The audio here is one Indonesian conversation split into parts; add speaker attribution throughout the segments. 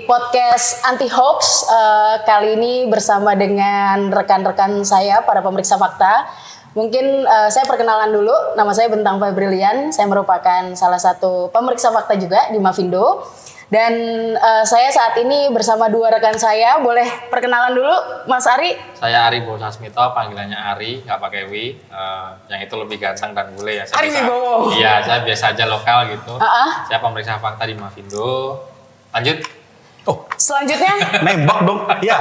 Speaker 1: podcast anti hoax kali ini bersama dengan rekan-rekan saya para pemeriksa fakta. Mungkin saya perkenalan dulu, nama saya Bentang Febrilian, saya merupakan salah satu pemeriksa fakta juga di Mavindo. Dan saya saat ini bersama dua rekan saya, boleh perkenalan dulu Mas Ari?
Speaker 2: Saya Ari Bowo Sasmito, panggilannya Ari, nggak pakai Wi, yang itu lebih ganteng dan bule ya.
Speaker 1: Ari Wibowo.
Speaker 2: Iya, saya biasa aja lokal gitu. Saya pemeriksa fakta di Mavindo. Lanjut.
Speaker 3: Oh,
Speaker 1: selanjutnya
Speaker 3: nembak dong. Ya,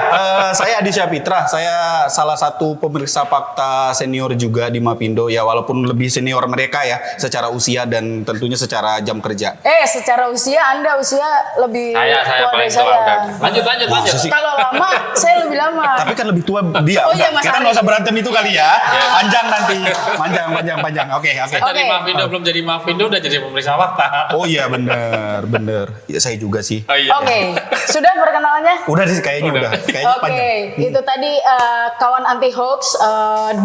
Speaker 3: saya Adi Syapitra. Saya salah satu pemeriksa fakta senior juga di Mavindo. Ya, walaupun lebih senior mereka ya, secara usia dan tentunya secara jam kerja.
Speaker 1: Secara usia Anda lebih
Speaker 2: saya
Speaker 1: tua dari
Speaker 2: paling tua
Speaker 1: saya.
Speaker 2: udah. Lanjut.
Speaker 1: Kalau lama, saya lebih lama.
Speaker 3: Tapi kan lebih tua dia.
Speaker 1: Oh iya, Mas
Speaker 3: Kita
Speaker 1: Ari.
Speaker 3: nggak usah berantem itu kali ya. Panjang nanti. Panjang. Oke.
Speaker 2: Saya dari Mavindo, belum jadi Mavindo udah jadi pemeriksa fakta.
Speaker 3: Oh iya, bener. Ya, saya juga sih.
Speaker 2: Oh iya.
Speaker 1: Oke. Sudah perkenalannya?
Speaker 3: Udah sih kayaknya udah. Kayaknya panjang.
Speaker 1: Oke, itu tadi kawan anti hoax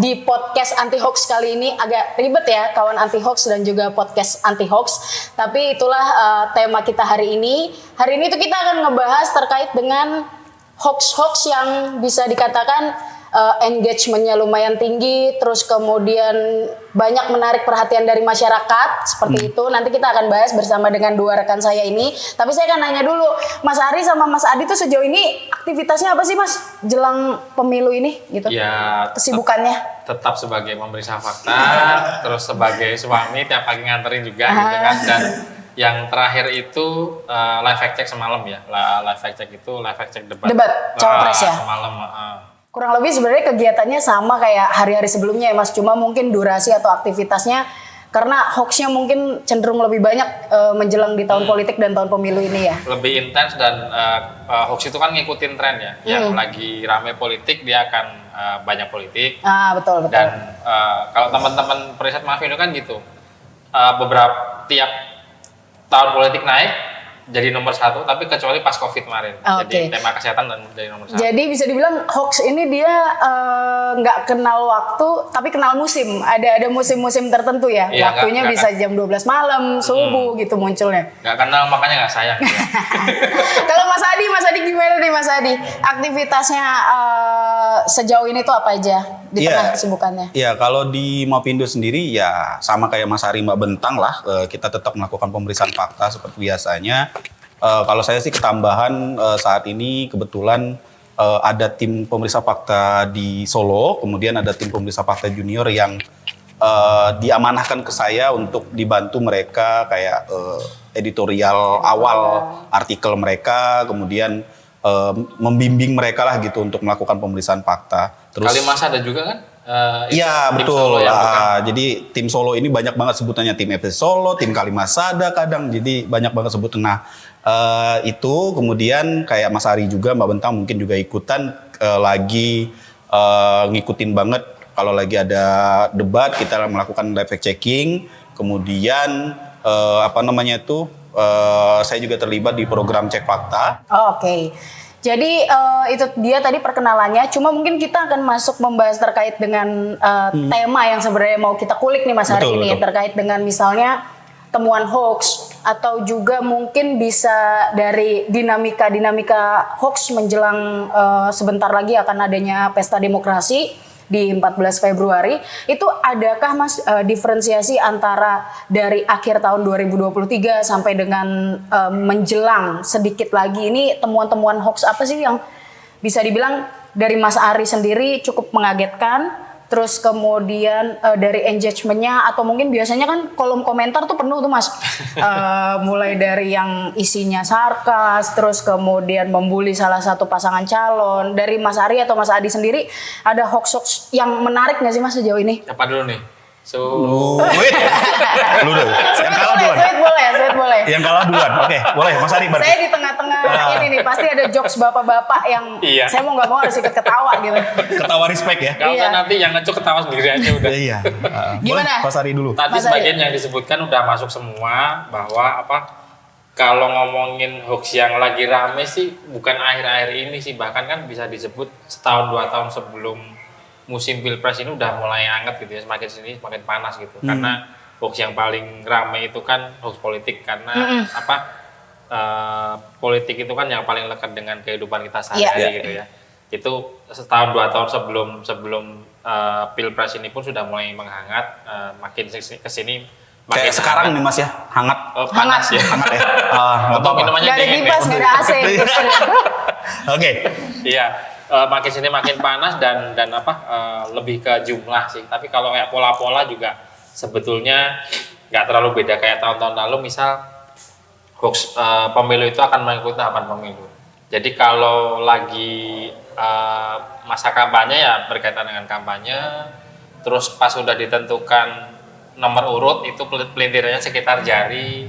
Speaker 1: di podcast anti hoax kali ini agak ribet ya, kawan anti hoax dan juga podcast anti hoax. Tapi itulah tema kita hari ini. Hari ini tuh kita akan ngebahas terkait dengan hoax-hoax yang bisa dikatakan engagementnya lumayan tinggi, terus kemudian banyak menarik perhatian dari masyarakat seperti itu. Nanti kita akan bahas bersama dengan dua rekan saya ini. Tapi saya akan nanya dulu, Mas Ari sama Mas Adi tuh sejauh ini aktivitasnya apa sih Mas jelang pemilu ini gitu?
Speaker 2: Ya,
Speaker 1: kesibukannya?
Speaker 2: Tetap sebagai pemeriksa fakta, terus sebagai suami tiap pagi nganterin juga gitu kan. Dan yang terakhir itu live fact check semalam ya. Live fact check itu live fact check debat
Speaker 1: cawapres ya?
Speaker 2: Semalam.
Speaker 1: Kurang lebih sebenarnya kegiatannya sama kayak hari-hari sebelumnya ya Mas, cuma mungkin durasi atau aktivitasnya karena hoaxnya mungkin cenderung lebih banyak menjelang di tahun politik dan tahun pemilu ini ya.
Speaker 2: Lebih intens dan hoax itu kan ngikutin tren ya. Yang lagi rame politik dia akan banyak politik.
Speaker 1: Betul.
Speaker 2: Dan kalau teman-teman periset Mavindo kan gitu, beberapa tiap tahun politik naik jadi nomor satu, tapi kecuali pas COVID kemarin. Jadi tema kesehatan dan jadi nomor satu.
Speaker 1: Jadi bisa dibilang hoax ini dia nggak kenal waktu, tapi kenal musim. Ada musim-musim tertentu ya.
Speaker 2: Iya,
Speaker 1: waktunya bisa jam 12 malam, subuh gitu munculnya.
Speaker 2: Nggak kenal makanya nggak sayang.
Speaker 1: Kalau Mas Adi gimana nih Mas Adi? Aktivitasnya sejauh ini tuh apa aja di tengah kesibukannya?
Speaker 3: Iya, kalau di Mavindo sendiri ya sama kayak Mas Ari Mbak Bentang lah. Kita tetap melakukan pemeriksaan fakta seperti biasanya. Kalau saya sih ketambahan saat ini kebetulan ada tim pemeriksa fakta di Solo, kemudian ada tim pemeriksa fakta junior yang diamanahkan ke saya untuk dibantu mereka kayak editorial awal artikel mereka, kemudian membimbing mereka lah gitu untuk melakukan pemeriksaan fakta. Terus
Speaker 2: Kalimas ada juga kan?
Speaker 3: Iya betul.
Speaker 2: Solo
Speaker 3: Jadi tim Solo ini banyak banget sebutannya, tim FC Solo, tim Kalimasada kadang. Jadi banyak banget sebutan. Nah itu kemudian kayak Mas Ari juga, Mbak Bentang mungkin juga ikutan lagi ngikutin banget kalau lagi ada debat kita melakukan live fact checking. Kemudian saya juga terlibat di program cek fakta.
Speaker 1: Oke. Jadi itu dia tadi perkenalannya. Cuma mungkin kita akan masuk membahas terkait dengan tema yang sebenarnya mau kita kulik nih Mas hari ini. Terkait dengan misalnya temuan hoax atau juga mungkin bisa dari dinamika hoax menjelang sebentar lagi akan adanya pesta demokrasi di 14 Februari. Itu adakah Mas diferensiasi antara dari akhir tahun 2023 sampai dengan menjelang sedikit lagi ini temuan-temuan hoax apa sih yang bisa dibilang dari Mas Ari sendiri cukup mengagetkan? Terus kemudian dari engagementnya atau mungkin biasanya kan kolom komentar tuh penuh tuh Mas. Mulai dari yang isinya sarkas, terus kemudian membuli salah satu pasangan calon. Dari Mas Ari atau Mas Adi sendiri ada hoax-hoax yang menarik nggak sih Mas sejauh ini?
Speaker 2: Siapa dulu nih?
Speaker 3: Wait. Lu dulu. Yang kalah duluan.
Speaker 1: Sweet boleh.
Speaker 3: Yang kalah duluan. Oke, boleh Mas Ari berarti.
Speaker 1: Saya di tengah-tengah ini nih pasti ada jokes bapak-bapak yang saya mau nggak mau harus ikut ketawa gitu.
Speaker 3: Ketawa respect ya.
Speaker 2: Gak usah nanti yang ngecuk ketawa sendiri aja udah.
Speaker 3: Iya.
Speaker 1: Gimana?
Speaker 3: Mas Ari dulu.
Speaker 2: Tadi sebagian yang disebutkan udah masuk semua bahwa kalau ngomongin hoax yang lagi rame sih bukan akhir-akhir ini sih, bahkan kan bisa disebut setahun 2 tahun sebelum musim pilpres ini udah mulai hangat gitu ya, semakin sini semakin panas gitu. Karena hoax yang paling rame itu kan hoax politik karena politik itu kan yang paling lekat dengan kehidupan kita sehari-hari gitu ya. Itu setahun 2 tahun sebelum Pilpres ini pun sudah mulai menghangat, makin kesini makin
Speaker 3: Kayak sekarang nih Mas ya, hangat.
Speaker 2: panas ya.
Speaker 3: Hangat ya.
Speaker 2: Atau minumannya
Speaker 1: Gak ada
Speaker 2: dingin
Speaker 1: kipas, gak ada AC.
Speaker 3: Oke.
Speaker 2: Iya, makin sini makin panas dan lebih ke jumlah sih. Tapi kalau kayak pola-pola juga sebetulnya nggak terlalu beda kayak tahun-tahun lalu. Misal hoax pemilu itu akan mengikuti tahapan pemilu. Jadi kalau lagi masa kampanye ya berkaitan dengan kampanye. Terus pas sudah ditentukan nomor urut itu pelintirannya sekitar jari,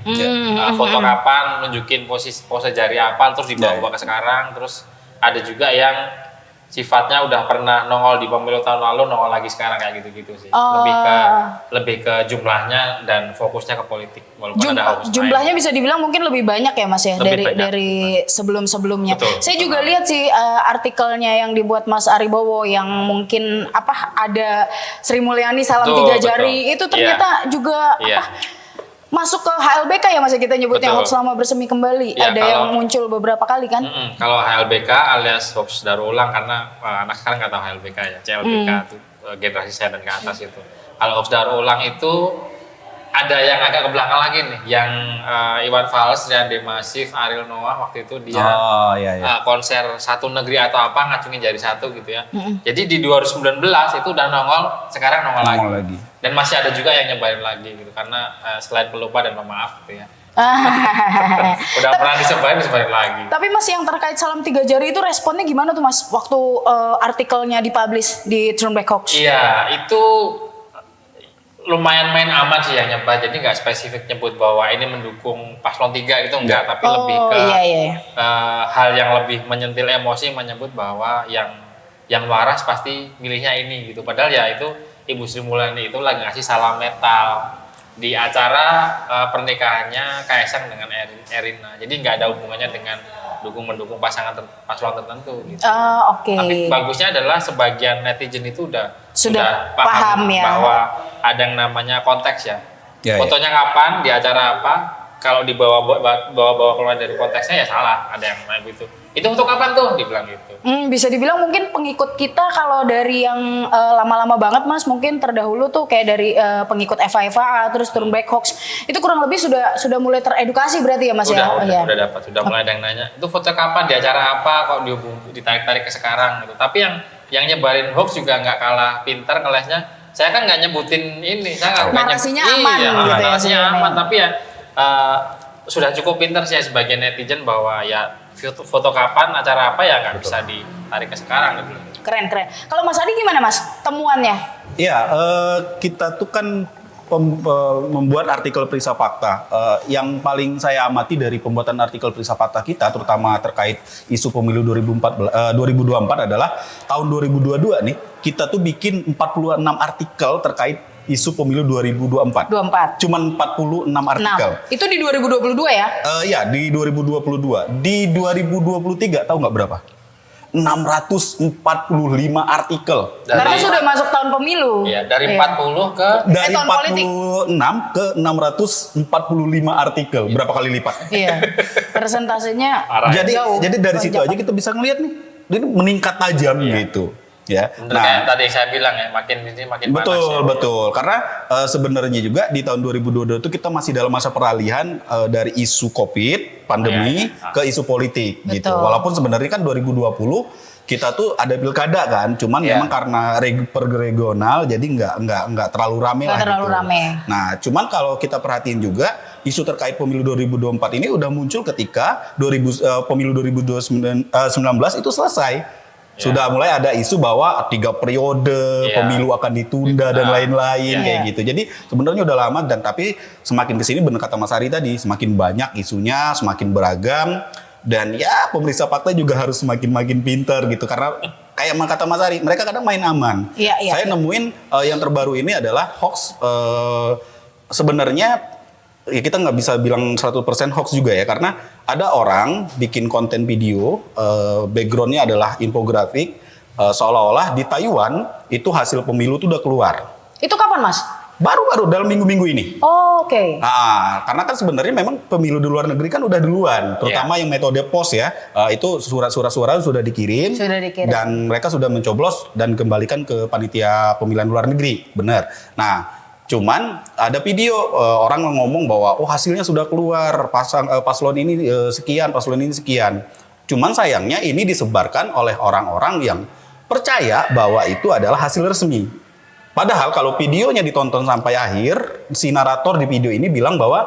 Speaker 2: foto kapan, nunjukin pose jari apa, terus dibawa ke sekarang. Terus ada juga yang sifatnya udah pernah nongol di pemilu tahun lalu, nongol lagi sekarang kayak gitu-gitu sih. Lebih ke jumlahnya dan fokusnya ke politik. Walaupun ada hoax
Speaker 1: Jumlahnya bisa dibilang mungkin lebih banyak ya Mas ya
Speaker 2: Lebih banyak.
Speaker 1: dari sebelum-sebelumnya.
Speaker 2: Betul.
Speaker 1: Saya juga lihat sih artikelnya yang dibuat Mas Aribowo yang mungkin ada Sri Mulyani salam
Speaker 2: Betul,
Speaker 1: 3 jari
Speaker 2: betul.
Speaker 1: itu ternyata juga masuk ke HLBK ya Mas ya, kita nyebutnya
Speaker 2: Betul.
Speaker 1: hoax lama bersemi kembali.
Speaker 2: Ya,
Speaker 1: ada yang muncul beberapa kali kan.
Speaker 2: Kalau HLBK alias hoax daur ulang, karena anak sekarang nggak tahu HLBK ya, CLBK itu generasi saya dan ke atas itu. Kalau hoax daur ulang itu ada yang agak ke belakang lagi nih, yang Iwan Fals, Rian Masif, Ariel Noah waktu itu dia konser satu negeri atau apa ngacungin jari satu gitu ya. Jadi di 2019 itu udah nongol, sekarang nongol lagi. Dan masih ada juga yang nyebarin lagi gitu karena selain pelupa dan pemaaf gitu ya. Udah pernah disebarin lagi.
Speaker 1: Tapi Mas yang terkait salam 3 jari itu responnya gimana tuh Mas waktu artikelnya dipublish di Turnback Hoax?
Speaker 2: Iya, itu lumayan main aman sih yang nyebar, jadi nggak spesifik nyebut bahwa ini mendukung paslon 3 itu enggak, tapi lebih ke hal yang lebih menyentil emosi, menyebut bahwa yang waras pasti milihnya ini gitu. Padahal ya itu Ibu Sri Mulyani itu lagi ngasih salam metal di acara pernikahannya Kaisang dengan Erina. Jadi nggak ada hubungannya dengan mendukung pasangan paslon tertentu gitu. Tapi bagusnya adalah sebagian netizen itu sudah paham ya bahwa ada yang namanya konteks ya. Fotonya kapan, di acara apa, kalau dibawa keluar dari konteksnya ya salah, ada yang kayak gitu. Itu untuk kapan tuh dibilang gitu.
Speaker 1: Bisa dibilang mungkin pengikut kita kalau dari yang lama-lama banget Mas, mungkin terdahulu tuh kayak dari pengikut Eva terus Turnback Hoax itu kurang lebih sudah mulai teredukasi berarti ya Mas
Speaker 2: Udah dapat, mulai ada yang nanya itu foto kapan, di acara apa, kok ditarik-tarik ke sekarang gitu. Tapi yang nyebarin hoax juga nggak kalah pintar ngelesnya. Saya kan nggak nyebutin ini, saya nggak
Speaker 1: narasinya aman gitu ya.
Speaker 2: Narasinya aman, tapi ya sudah cukup pintar sih sebagian netizen bahwa ya foto kapan, acara apa ya nggak bisa ditarik ke sekarang gitu.
Speaker 1: Keren. Kalau Mas Adi gimana Mas temuannya?
Speaker 3: Ya, kita tuh kan membuat artikel Perisa Fakta. Yang paling saya amati dari pembuatan artikel Perisa Fakta kita, terutama terkait isu pemilu 2024 adalah tahun 2022 nih, kita tuh bikin 46 artikel terkait isu pemilu 2024. Cuman 46 artikel.
Speaker 1: Itu di 2022 ya?
Speaker 3: Ya, di 2022. Di 2023 tahu nggak berapa? 645 artikel.
Speaker 1: Karena sudah masuk tahun pemilu.
Speaker 2: Iya, dari 40 ke
Speaker 3: dari 46 ke 645 artikel. Berapa kali lipat?
Speaker 1: Iya. Persentasenya
Speaker 3: jadi dari situ aja kita bisa ngelihat nih, ini meningkat tajam gitu. Ya.
Speaker 2: Kayak tadi saya bilang ya, makin panas.
Speaker 3: Betul. Karena sebenarnya juga di tahun 2022 itu kita masih dalam masa peralihan dari isu Covid, pandemi ke isu politik gitu. Walaupun sebenarnya kan 2020 kita tuh ada pilkada kan, cuman memang karena per regional jadi nggak terlalu rame lah gitu. Nah, cuman kalau kita perhatiin juga isu terkait pemilu 2024 ini udah muncul ketika pemilu 2019 itu selesai. Sudah mulai ada isu bahwa 3 periode pemilu akan ditunda dan lain-lain kayak gitu. Jadi sebenarnya udah lama tapi semakin kesini benar kata Mas Ari tadi, semakin banyak isunya, semakin beragam dan ya pemeriksa fakta juga harus semakin pintar gitu karena kayak kata Mas Ari, mereka kadang main aman. Saya nemuin yang terbaru ini adalah hoax sebenarnya. Ya kita nggak bisa bilang 100% hoax juga ya, karena ada orang bikin konten video, backgroundnya adalah infografik, seolah-olah di Taiwan itu hasil pemilu itu udah keluar.
Speaker 1: Itu kapan Mas?
Speaker 3: Baru-baru dalam minggu-minggu ini.
Speaker 1: Oh, oke.
Speaker 3: Nah, karena kan sebenarnya memang pemilu di luar negeri kan udah duluan, terutama yang metode pos ya, itu surat-surat suara sudah dikirim, dan mereka sudah mencoblos dan kembalikan ke panitia pemilihan luar negeri, benar. Nah, cuman ada video orang ngomong bahwa hasilnya sudah keluar, paslon ini sekian, paslon ini sekian. Cuman sayangnya ini disebarkan oleh orang-orang yang percaya bahwa itu adalah hasil resmi. Padahal kalau videonya ditonton sampai akhir, si narator di video ini bilang bahwa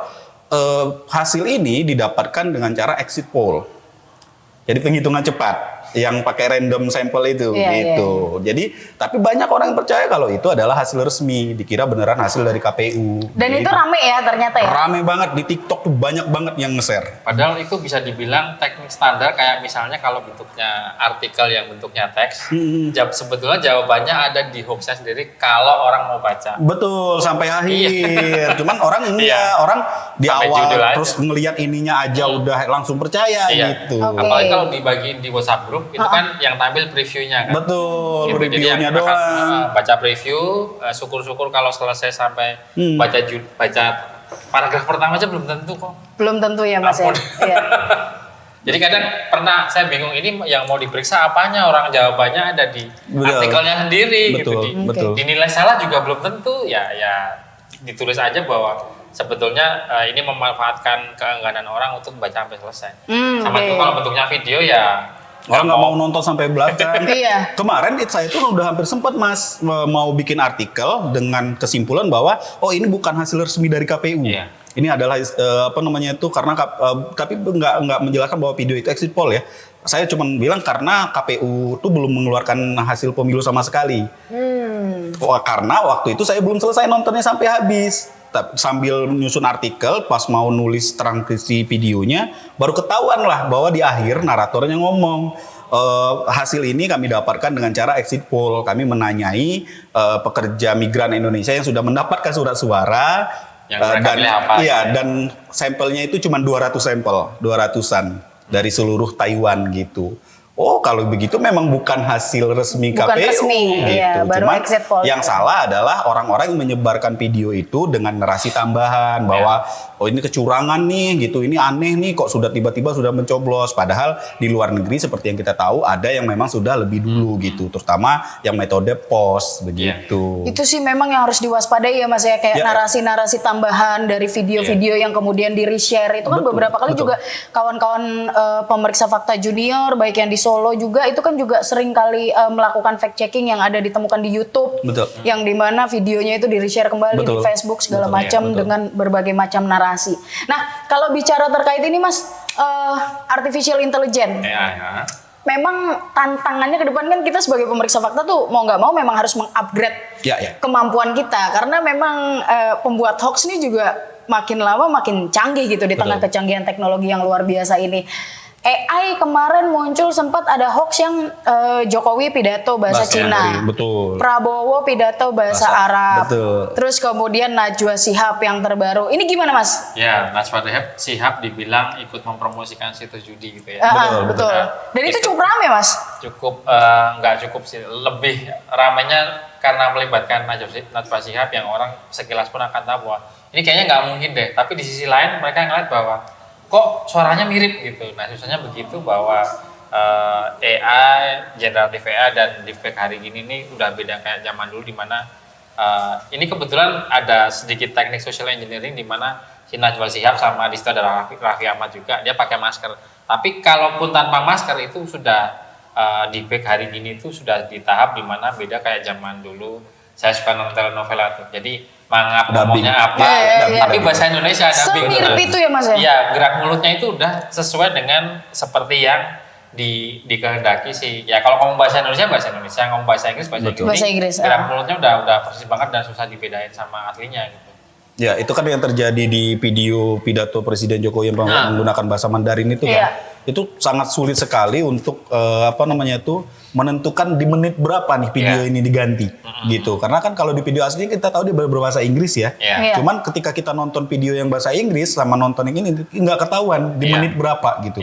Speaker 3: hasil ini didapatkan dengan cara exit poll. Jadi penghitungan cepat yang pakai random sampel itu gitu. Jadi tapi banyak orang yang percaya kalau itu adalah hasil resmi, dikira beneran hasil dari KPU.
Speaker 1: Dan itu rame ya ternyata ya.
Speaker 3: Rame banget di TikTok tuh, banyak banget yang nge-share.
Speaker 2: Padahal itu bisa dibilang teknik standar, kayak misalnya kalau bentuknya artikel yang bentuknya teks, sebetulnya jawabannya ada di hoaxnya sendiri kalau orang mau baca.
Speaker 3: Betul, sampai akhir. Cuman orang enggak, orang di
Speaker 2: Sampai
Speaker 3: awal
Speaker 2: judul
Speaker 3: terus ngelihat ininya aja udah langsung percaya gitu.
Speaker 2: Apalagi kalau dibagiin di WhatsApp group itu kan yang tampil previewnya kan.
Speaker 3: Betul,
Speaker 2: Gitu.
Speaker 3: previewnya
Speaker 2: Jadi
Speaker 3: doang.
Speaker 2: baca preview, syukur-syukur kalau selesai sampai baca paragraf pertama aja belum tentu kok.
Speaker 1: Belum tentu ya Mas ya.
Speaker 2: Ampun.
Speaker 1: Iya.
Speaker 2: Jadi kadang pernah saya bingung, ini yang mau diperiksa apanya, orang jawabannya ada di artikelnya sendiri gitu.
Speaker 3: Betul.
Speaker 2: Dinilai salah juga belum tentu, ya ditulis aja bahwa sebetulnya ini memanfaatkan keengganan orang untuk baca sampai selesai. Sama itu kalau bentuknya video ya
Speaker 3: orang nggak mau nonton sampai belakang.
Speaker 1: Iya.
Speaker 3: Kemarin saya tuh udah hampir sempat Mas mau bikin artikel dengan kesimpulan bahwa ini bukan hasil resmi dari KPU.
Speaker 2: Iya.
Speaker 3: Ini adalah karena tapi nggak menjelaskan bahwa video itu exit poll ya. Saya cuma bilang karena KPU tuh belum mengeluarkan hasil pemilu sama sekali. Karena waktu itu saya belum selesai nontonnya sampai habis. Sambil nyusun artikel, pas mau nulis transkripsi videonya, baru ketahuan lah bahwa di akhir naratornya ngomong, hasil ini kami dapatkan dengan cara exit poll. Kami menanyai pekerja migran Indonesia yang sudah mendapatkan surat suara,
Speaker 2: yang
Speaker 3: dan sampelnya itu cuma 200-an dari seluruh Taiwan gitu. Kalau begitu memang bukan hasil resmi KPU
Speaker 1: resmi,
Speaker 3: gitu.
Speaker 1: iya, baru
Speaker 3: Cuman
Speaker 1: exit poll.
Speaker 3: yang salah adalah orang-orang yang menyebarkan video itu dengan narasi tambahan bahwa ini kecurangan nih gitu, ini aneh nih kok sudah tiba-tiba sudah mencoblos. Padahal di luar negeri seperti yang kita tahu ada yang memang sudah lebih dulu gitu, terutama yang metode pos begitu.
Speaker 1: Itu sih memang yang harus diwaspadai ya Mas ya, kayak narasi-narasi tambahan dari video-video yang kemudian di-reshare. Itu kan beberapa kali juga kawan-kawan pemeriksa fakta junior baik yang di Solo juga itu kan juga sering kali melakukan fact checking yang ada ditemukan di YouTube. Yang dimana videonya itu di-reshare kembali di Facebook segala macam dengan berbagai macam narasi. Nah, kalau bicara terkait ini Mas, artificial intelligence. Memang tantangannya ke depan kan kita sebagai pemeriksa fakta tuh mau nggak mau memang harus mengupgrade kemampuan kita, karena memang pembuat hoax ini juga makin lama makin canggih gitu di tengah kecanggihan teknologi yang luar biasa ini. AI kemarin muncul sempat ada hoax yang Jokowi pidato bahasa Cina, Prabowo pidato bahasa Arab, terus kemudian Najwa Shihab yang terbaru. Ini gimana Mas?
Speaker 2: Ya, Najwa Shihab dibilang ikut mempromosikan situs judi gitu ya.
Speaker 1: Betul. Dan itu cukup rame Mas?
Speaker 2: Cukup, nggak cukup sih. Lebih ramenya karena melibatkan Najwa Shihab yang orang sekilas pun akan tahu bahwa ini kayaknya nggak mungkin deh. Tapi di sisi lain mereka ngeliat bahwa kok suaranya mirip gitu. Nah susahnya begitu bahwa AI, generatif AI dan deepfake hari ini nih udah beda kayak zaman dulu, di mana ini kebetulan ada sedikit teknik social engineering di mana si Najwa Shihab sama di situ ada Raffi Ahmad juga, dia pakai masker. Tapi kalaupun tanpa masker itu sudah deepfake hari ini itu sudah di tahap di mana beda kayak zaman dulu. Saya suka nonton telenovela tuh. Jadi mangap ngomongnya apa, tapi bahasa Indonesia dubbing.
Speaker 1: Semirip itu ya Mas ya?
Speaker 2: Iya, gerak mulutnya itu udah sesuai dengan seperti yang dikehendaki sih. Ya kalau ngomong bahasa Indonesia, ngomong bahasa Inggris, bahasa Inggris. Gerak mulutnya udah persis banget dan susah dibedain sama aslinya gitu.
Speaker 3: Ya, itu kan yang terjadi di video pidato Presiden Jokowi yang menggunakan bahasa Mandarin itu kan. Itu sangat sulit sekali untuk menentukan di menit berapa nih video ini diganti gitu. Karena kan kalau di video aslinya kita tahu dia berbahasa Inggris ya. Cuman ketika kita nonton video yang bahasa Inggris sama nonton yang ini nggak ketahuan di menit berapa gitu.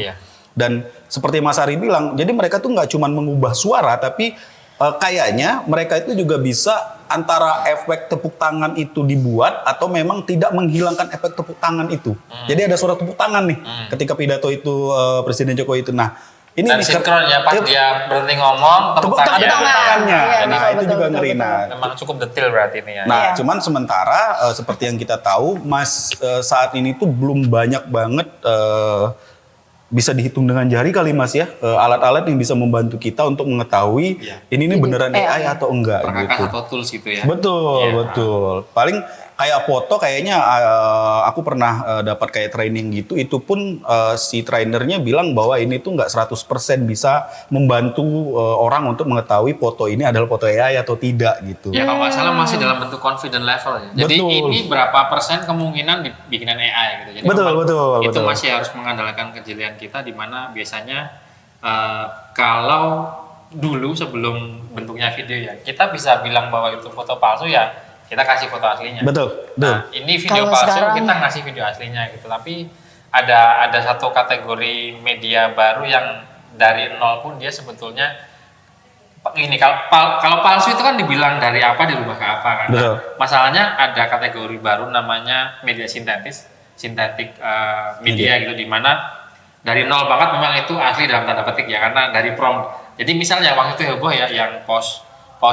Speaker 3: Dan seperti Mas Ari bilang, jadi mereka tuh nggak cuma mengubah suara tapi kayaknya mereka itu juga bisa antara efek tepuk tangan itu dibuat atau memang tidak menghilangkan efek tepuk tangan itu. Jadi ada suara tepuk tangan nih ketika pidato itu Presiden Jokowi itu. Nah, ini
Speaker 2: Dan sinkron ya pas dia berhenti ngomong tepuk
Speaker 3: tangannya.
Speaker 1: Iya,
Speaker 3: Nah,
Speaker 1: betul,
Speaker 3: itu juga
Speaker 1: betul,
Speaker 3: ngeri.
Speaker 1: betul.
Speaker 3: Nah,
Speaker 2: memang cukup detail berarti ini ya.
Speaker 3: Nah,
Speaker 1: Iya.
Speaker 3: cuman sementara seperti yang kita tahu, saat ini tuh belum banyak banget bisa dihitung dengan jari kali Mas ya, alat-alat yang bisa membantu kita untuk mengetahui
Speaker 2: Iya.
Speaker 3: ini beneran AI atau enggak
Speaker 2: Perkakas
Speaker 3: gitu.
Speaker 2: atau tools gitu ya.
Speaker 3: Betul,
Speaker 2: Iya.
Speaker 3: betul. Paling kayak foto kayaknya aku pernah dapat kayak training gitu, itu pun si trainernya bilang bahwa ini tuh nggak 100% bisa membantu orang untuk mengetahui foto ini adalah foto AI atau tidak gitu.
Speaker 2: Ya kalau nggak salah masih dalam bentuk confident level ya. Jadi
Speaker 3: Betul.
Speaker 2: ini berapa persen kemungkinan bikinan AI gitu. Jadi
Speaker 3: Betul,
Speaker 2: memang
Speaker 3: betul,
Speaker 2: itu
Speaker 3: betul.
Speaker 2: masih harus mengandalkan kejelian kita di mana biasanya kalau dulu sebelum bentuknya video ya kita bisa bilang bahwa itu foto palsu ya kita kasih foto aslinya.
Speaker 3: Betul, betul.
Speaker 2: Nah, ini video
Speaker 1: Kalau
Speaker 2: palsu
Speaker 1: sekarang-
Speaker 2: kita ngasih video aslinya gitu. Tapi ada satu kategori media baru yang dari nol pun dia sebetulnya ini kalau palsu itu kan dibilang dari apa dirubah ke apa kan. Nah,
Speaker 3: Betul.
Speaker 2: masalahnya ada kategori baru namanya media sintetik media gitu di mana dari nol banget memang itu asli dalam tanda petik ya karena dari prompt. Jadi misalnya waktu itu heboh ya yang Paus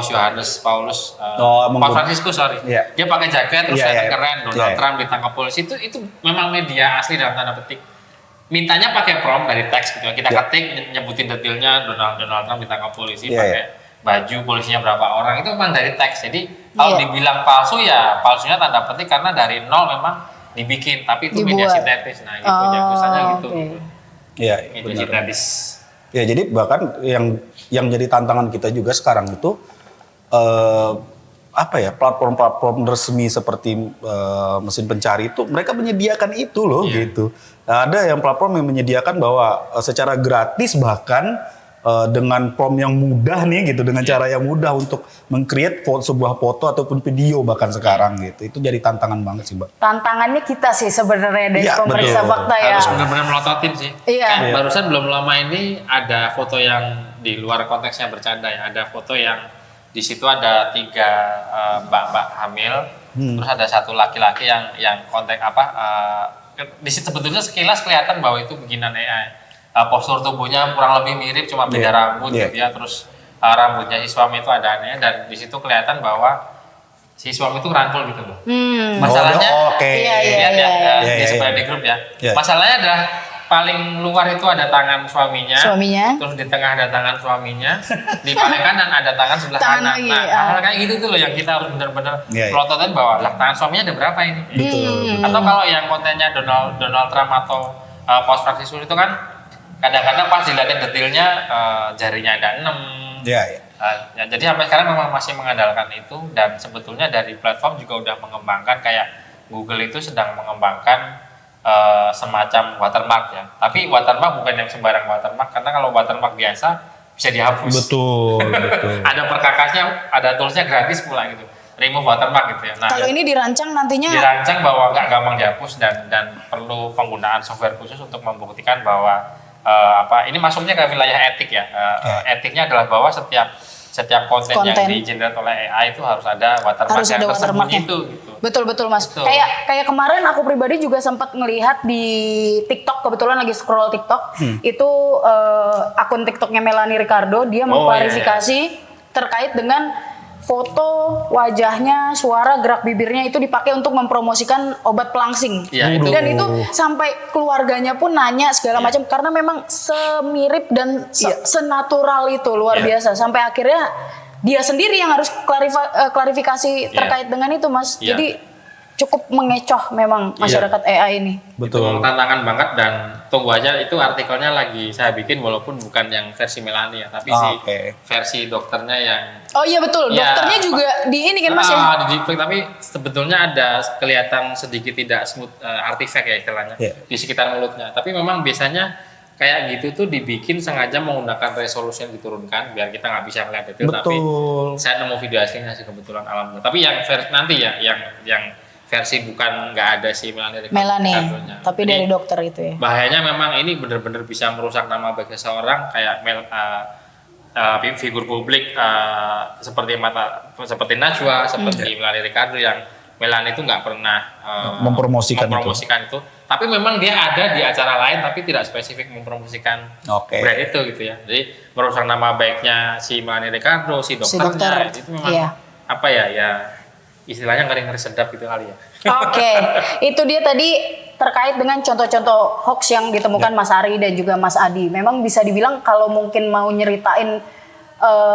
Speaker 2: Yohanes Paulus Paus Franciscus
Speaker 3: Iya.
Speaker 2: dia pakai jaket terus
Speaker 3: Iya,
Speaker 2: saya
Speaker 3: iya.
Speaker 2: keren Donald
Speaker 3: Iya.
Speaker 2: Trump ditangkap polisi itu memang media asli dalam tanda petik. Mintanya pakai prompt dari teks gitu. Kita
Speaker 3: Iya.
Speaker 2: ketik nyebutin detailnya Donald Trump ditangkap polisi
Speaker 3: Iya,
Speaker 2: pakai baju polisinya berapa orang itu memang dari teks. Jadi kalau
Speaker 1: Iya.
Speaker 2: dibilang palsu ya palsunya tanda petik karena dari nol memang dibikin tapi itu media
Speaker 1: Dibuat.
Speaker 2: sintetis. Nah gitu biasanya gitu.
Speaker 1: oke.
Speaker 3: Iya,
Speaker 2: Media
Speaker 3: benar.
Speaker 2: sintetis.
Speaker 3: Ya, jadi bahkan yang jadi tantangan kita juga sekarang itu apa ya, platform-platform resmi seperti mesin pencari itu mereka menyediakan itu loh gitu. Nah, ada yang platform yang menyediakan bahwa secara gratis bahkan dengan prompt yang mudah nih gitu, dengan cara yang mudah untuk meng-create sebuah foto ataupun video bahkan sekarang gitu. Itu jadi tantangan banget sih, Mbak.
Speaker 1: Tantangannya kita sih sebenarnya dari
Speaker 3: Iya,
Speaker 1: pemeriksa
Speaker 3: betul.
Speaker 1: fakta ya.
Speaker 2: Harus benar-benar melototin sih.
Speaker 1: Iya.
Speaker 2: Kayak
Speaker 3: Iya.
Speaker 2: barusan belum lama ini ada foto yang di luar konteksnya bercanda ya. Ada foto yang di situ ada 3 mbak-mbak hamil, terus ada 1 laki-laki yang konteks di situ sebetulnya sekilas kelihatan bahwa itu bikinan AI. Postur tubuhnya kurang lebih mirip, cuma beda
Speaker 3: Iya.
Speaker 2: rambut
Speaker 3: Iya.
Speaker 2: gitu ya. Terus rambutnya si suami itu ada aneh dan di situ kelihatan bahwa si suami itu rangkul gitu loh. Masalahnya,
Speaker 3: Oh, oke.
Speaker 1: Iya, iya.
Speaker 2: lihat ya,
Speaker 3: Iya,
Speaker 2: di
Speaker 3: iya,
Speaker 2: sebelah
Speaker 3: iya.
Speaker 2: di grup ya.
Speaker 3: Iya.
Speaker 2: Masalahnya adalah paling luar itu ada tangan suaminya,
Speaker 1: Suaminya.
Speaker 2: terus di tengah ada tangan suaminya, di paling kanan ada tangan sebelah
Speaker 1: Tangan
Speaker 2: kanan.
Speaker 1: lagi,
Speaker 2: Nah,
Speaker 1: ah.
Speaker 2: hal kayak gitu tuh loh yang kita harus benar-benar
Speaker 3: Iya, iya.
Speaker 2: pelototin bahwa lah tangan suaminya ada berapa ini.
Speaker 3: Betul.
Speaker 2: Atau kalau yang kontennya Donald Trump atau Paus Franciscus itu kan kadang-kadang pas dilihatin detailnya jarinya ada 6.
Speaker 3: Iya, iya.
Speaker 2: Ya, jadi sampai sekarang memang masih mengandalkan itu dan sebetulnya dari platform juga udah mengembangkan kayak Google itu sedang mengembangkan semacam watermark ya. Tapi watermark bukan yang sembarang watermark karena kalau watermark biasa bisa dihapus.
Speaker 3: Betul, betul.
Speaker 2: Ada perkakasnya, ada toolsnya gratis pula gitu. Remove watermark gitu ya. Nah,
Speaker 1: Kalau ini dirancang nantinya
Speaker 2: dirancang bahwa nggak gampang dihapus dan perlu penggunaan software khusus untuk membuktikan bahwa ini masuknya ke wilayah etik ya. Etiknya adalah bahwa setiap konten yang
Speaker 1: Konten.
Speaker 2: di-generate oleh AI itu harus ada watermark
Speaker 1: harus
Speaker 2: yang
Speaker 1: ada
Speaker 2: tersembunyi
Speaker 1: watermarknya.
Speaker 2: itu gitu.
Speaker 1: Betul Mas.
Speaker 2: Betul.
Speaker 1: Kayak kemarin aku pribadi juga sempat ngelihat di TikTok, kebetulan lagi scroll TikTok, itu akun TikToknya Melanie Ricardo, dia mengklarifikasi terkait dengan foto wajahnya, suara, gerak bibirnya itu dipakai untuk mempromosikan obat pelangsing.
Speaker 2: Iya, itu.
Speaker 1: Dan itu sampai keluarganya pun nanya segala macam karena memang semirip dan senatural itu luar
Speaker 2: Iya.
Speaker 1: biasa sampai akhirnya dia sendiri yang harus klarifikasi terkait dengan itu, Mas.
Speaker 2: Iya.
Speaker 1: Jadi cukup mengecoh memang masyarakat AI ini.
Speaker 2: Itu memang tantangan banget dan tunggu aja itu artikelnya lagi saya bikin walaupun bukan yang versi Melania tapi versi dokternya yang
Speaker 1: Oh iya betul,
Speaker 2: Ya,
Speaker 1: dokternya juga di ini kan Mas ya.
Speaker 2: di deepfake tapi sebetulnya ada kelihatan sedikit tidak smooth artifact ya istilahnya di sekitar mulutnya. Tapi memang biasanya kayak gitu tuh dibikin sengaja menggunakan resolusi yang diturunkan biar kita nggak bisa melihat detail. Tapi saya nemu video aslinya sih kebetulan alhamdulillah. Tapi yang nanti ya yang versi bukan nggak ada si Melanie,
Speaker 1: tapi dari dokter itu ya.
Speaker 2: Bahayanya memang ini benar-benar bisa merusak nama baik seseorang kayak figur publik seperti Najwa, seperti Melanie Ricardo yang Melanie itu nggak pernah
Speaker 3: mempromosikan
Speaker 2: itu. Tapi memang dia ada di acara lain tapi tidak spesifik mempromosikan brand itu gitu ya. Jadi merusak nama baiknya si Melanie Ricardo, si dokternya itu memang apa ya istilahnya ngeri-ngeri sedap gitu kali ya.
Speaker 1: Oke, itu dia tadi terkait dengan contoh-contoh hoax yang ditemukan Mas Ari dan juga Mas Adi. Memang bisa dibilang kalau mungkin mau nyeritain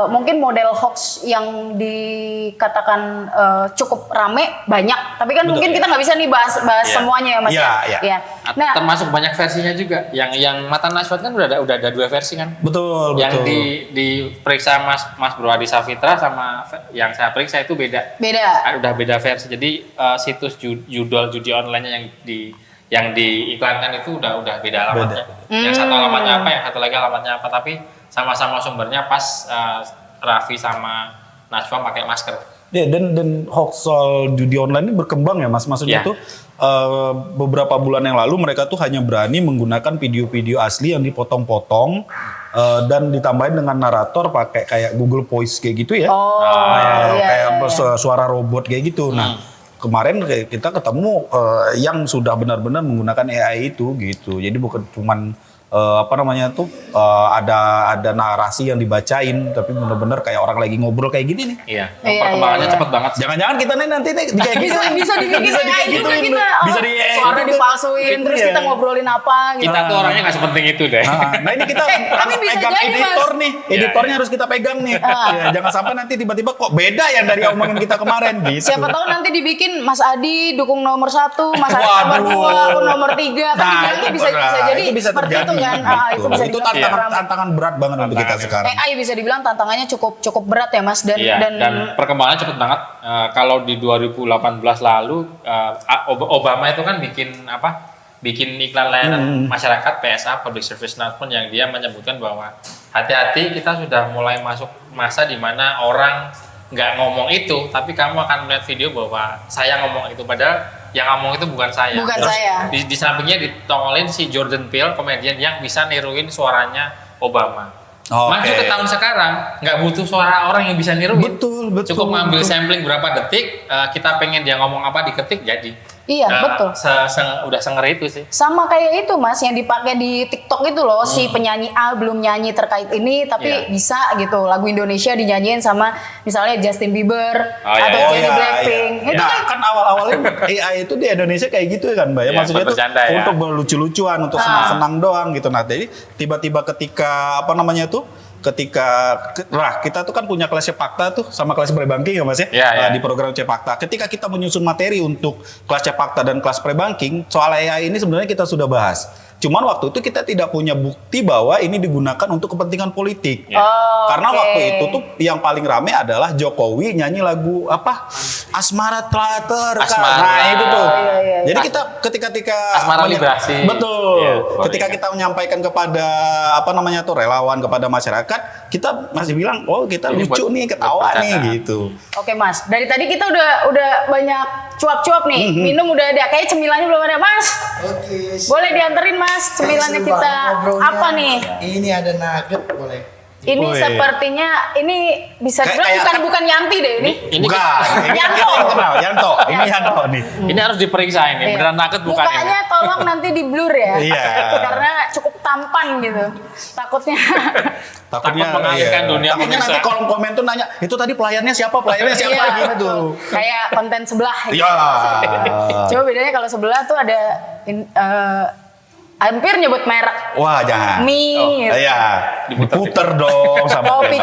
Speaker 1: mungkin model hoax yang dikatakan cukup rame banyak, tapi kan mungkin kita nggak bisa nih bahas semuanya ya Mas ya.
Speaker 2: Nah, termasuk banyak versinya juga. Yang Mata Najwa kan udah ada 2 versi kan.
Speaker 3: Betul.
Speaker 2: Yang diperiksa Mas Bro Adi Safitra sama yang saya periksa itu beda. Udah beda versi. Jadi situs judi online yang diiklankan itu udah beda alamatnya. Yang satu alamatnya apa, yang satu lagi alamatnya apa, tapi sama-sama sumbernya pas Raffi sama Najwa pakai masker.
Speaker 3: Ya, dan hoax soal judi online ini berkembang ya Mas. Maksudnya tuh beberapa bulan yang lalu mereka tuh hanya berani menggunakan video-video asli yang dipotong-potong dan ditambahin dengan narator pakai kayak Google Voice kayak gitu ya. Kayak suara robot kayak gitu. Nah, kemarin kita ketemu yang sudah benar-benar menggunakan AI itu gitu. Jadi bukan cuman ada narasi yang dibacain, tapi benar-benar kayak orang lagi ngobrol kayak gini nih.
Speaker 2: Iya. Perkembangannya cepet banget.
Speaker 3: Jangan-jangan kita nih nanti kayak gitu.
Speaker 1: Bisa dibikin AI juga kita.
Speaker 3: Bisa
Speaker 1: suara dipalsuin, terus kita ngobrolin apa gitu.
Speaker 2: Kita tuh orangnya nggak sepenting itu deh.
Speaker 3: Nah ini kita harus pegang editor nih. Editornya harus kita pegang nih. Jangan sampai nanti tiba-tiba kok beda yang dari omongan kita kemarin gitu.
Speaker 1: Siapa tahu nanti dibikin Mas Adi dukung nomor 1, Mas Adi nomor 2, aku nomor 3. Kan itu bisa jadi seperti itu kan.
Speaker 3: Itu tantangan berat banget untuk kita sekarang.
Speaker 1: AI bisa dibilang tantangannya cukup berat ya Mas dan
Speaker 2: perkembangannya cepet banget. Kalau di 2018 lalu Obama itu kan bikin iklan layanan masyarakat PSA Public Service Announcement yang dia menyebutkan bahwa hati-hati kita sudah mulai masuk masa di mana orang nggak ngomong itu, tapi kamu akan melihat video bahwa saya ngomong itu, padahal yang ngomong itu bukan saya. Di sampingnya ditongolin si Jordan Peele, komedian yang bisa niruin suaranya Obama. Masuk ke tahun sekarang nggak butuh suara orang yang bisa niruin.
Speaker 3: Betul.
Speaker 2: Cukup ngambil sampling berapa detik, kita pengen dia ngomong apa diketik jadi.
Speaker 1: Iya, betul.
Speaker 2: Udah sengeri itu sih.
Speaker 1: Sama kayak itu Mas yang dipakai di TikTok itu loh, si penyanyi A belum nyanyi terkait ini tapi bisa gitu lagu Indonesia dinyanyiin sama misalnya Justin Bieber atau Jennie Blackpink. Itu
Speaker 3: kan awal-awalnya AI itu di Indonesia kayak gitu kan Mbak ya. Maksudnya tuh untuk lucu-lucuan, untuk senang-senang doang gitu. Nah, jadi tiba-tiba ketika kita tuh kan punya kelas Cepakta tuh sama kelas Prebanking ya Mas ya, di program Cepakta. Ketika kita menyusun materi untuk kelas Cepakta dan kelas Prebanking, soal AI ini sebenarnya kita sudah bahas. Cuman waktu itu kita tidak punya bukti bahwa ini digunakan untuk kepentingan politik. Karena waktu itu tuh yang paling rame adalah Jokowi nyanyi lagu apa? Asmara Teater. Nah, itu tuh. Jadi kita ketika
Speaker 2: Asmara Liberasi.
Speaker 3: Betul. Ketika kita menyampaikan kepada relawan, kepada masyarakat, kita masih bilang, "Oh, kita lucu nih, ketawa nih," gitu.
Speaker 1: Oke, Mas. Dari tadi kita udah banyak cuap-cuap nih. Minum udah ada, kayak cemilannya belum ada, Mas.
Speaker 4: Oke.
Speaker 1: Boleh dianterin Mas, cemilannya kita apa nih?
Speaker 4: Ini ada nugget, boleh.
Speaker 1: Ini sepertinya ini bisa dibilang bukan Yanti deh ini.
Speaker 3: Bukan. Yanto. Ini Yanto nih.
Speaker 2: Ini harus diperiksa ini. Beneran nugget bukan ini.
Speaker 1: Mukanya tolong nanti di blur ya.
Speaker 3: Iya.
Speaker 1: Karena cukup tampan gitu. Takutnya
Speaker 2: mengalihkan dunia
Speaker 3: takutnya nanti kolom komen tuh nanya, itu tadi pelayannya siapa gitu.
Speaker 1: Kayak konten sebelah gitu.
Speaker 3: Iya.
Speaker 1: Coba bedanya kalau sebelah tuh ada hampir nyebut merek.
Speaker 3: Wah, jangan.
Speaker 1: Mie.
Speaker 3: Iya. Diputer dong sama
Speaker 1: kopi